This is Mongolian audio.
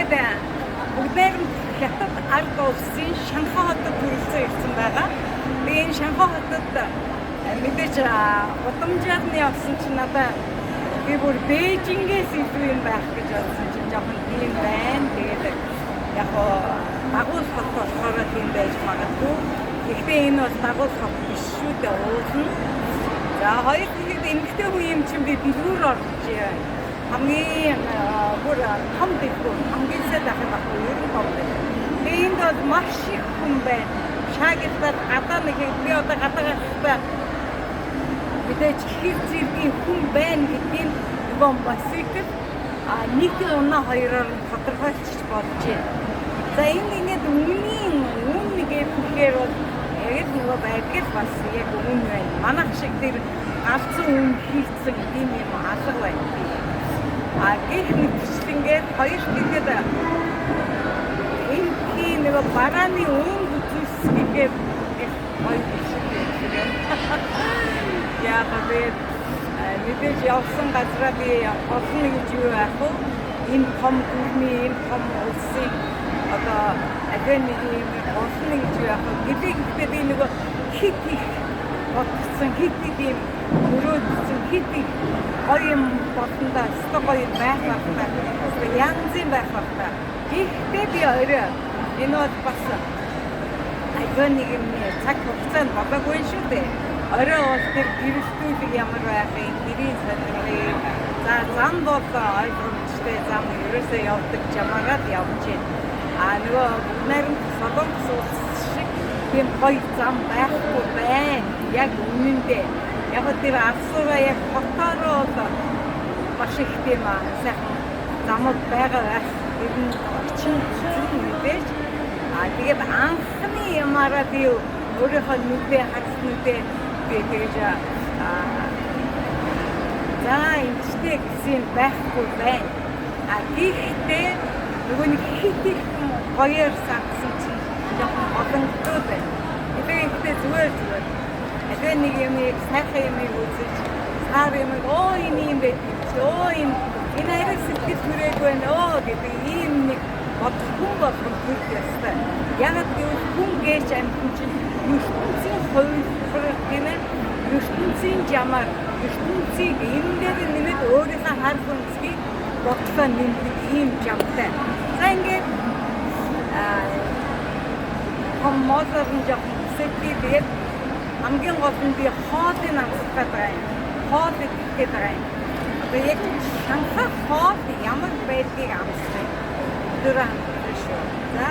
Тэгээд бүгдээр хятад ард улсын Шанхай хотод төрөлцөө ирсэн байгаа. Тэгээд энэ Шанхай хотод мэдээж удамжаар нь явсан чинь надад би бүр Бээжингээс илүү юм байх гэж бодсон чинь жоохон тийм байна. Тэгээд яг дагуулх хот болохоор тийм байж магадгүй. Гэхдээ энэ бол дагуулх хот биш шүү дээ, уулна. За хоёр тэгээд эмэгтэй хүн юм чинь би бэлгүүр орж хамгийн бүр том дэвгүй хамгийн сайн дахин баггүй ер нь том байна. Тэгээд энд бол маш их хүн байна. Шаагилдаад гадаа нэг би одоо гадаа гарахтаа мэдээж хэр зэргийн хүн байна гэдгийг нөгөө басикл нэг унаа хоёроор тодорхойлчих болж байна. За энэ ингээд үн нэгээ бүхээр бол яг нөгөө байдгал бас яг үн байна. Манайх шиг тэр галзуу үн хийцэн тийм юм алга байна. Гэх мэтчлэнгээр хоёр тэгээд энэ нөгөө барааны үн үзүүлсгээд хоёр шиг байна. Яг мэдээж явсан газраа би олно гэж юу яах вэ? Энэ том гүрний, энэ том улсын одоо агэн нэг юм олно гэж юу яах вэ? Гэвч би нөгөө хит их бодсон, хит ийм өрөөдсөн, хит их гоё юм бодондоо өстой гоё байх хэрэгтэй. Янз юм байх хэрэгтэй. Гэхдээ би өөрөө энэ бол бас агэн нэг юм цаг хугацаанд бодоогүй шүү дээ. Орой бол тэр гэрэлтүүлэг ямар байхыг гэрийн сонирхлыг за зам бол ойлгомжтой зам ерөөсөө явдаг жамаагаад явж байна. Нөгөө нарийн солонгос улс шиг тийм гоё зам байхгүй байна. Яг үнэндээ. Яг тэр арсуугаа яг хотоороо маш их тийм сайхан замууд байгаа байх. Тэр нь очин мэдээж. Тэгээд анхны ямаараа би өөрийнхөө нүдээ харсан нүдээ тэгэж за энэчтэй гэсэн байхгүй байна. Гэхдээ нөгөө нэг хит их гоёор сагсан чинь жоохон боломжтой байна. Гэхдээ зүгээр. Одоо нэг юм сайхан юм үзэж сар юм энэ юм байх. Энэ хэрэг сэтгэл хүрээгүй байна гэдэг ийм нэг бодхон болох хэрэгтэй. Яг гэвэл хүн гэж амьд чинь ертөнцийн хувилбар гэмээр ертөнцийн жамаар ертөнцийг энэ дээр нэмээд өөрийнхөө хар хүнсгийг бодлоо нэмдэг ийм жамтай. За ингээд модерн жоохон сэтлээд хамгийн гол нь би хоолыг амсах гэдэг юм. Хоол гэдэг юм. Одоо яг Шанхай хоол ямар байдгийг амсах юм. Дөрөв шүү. За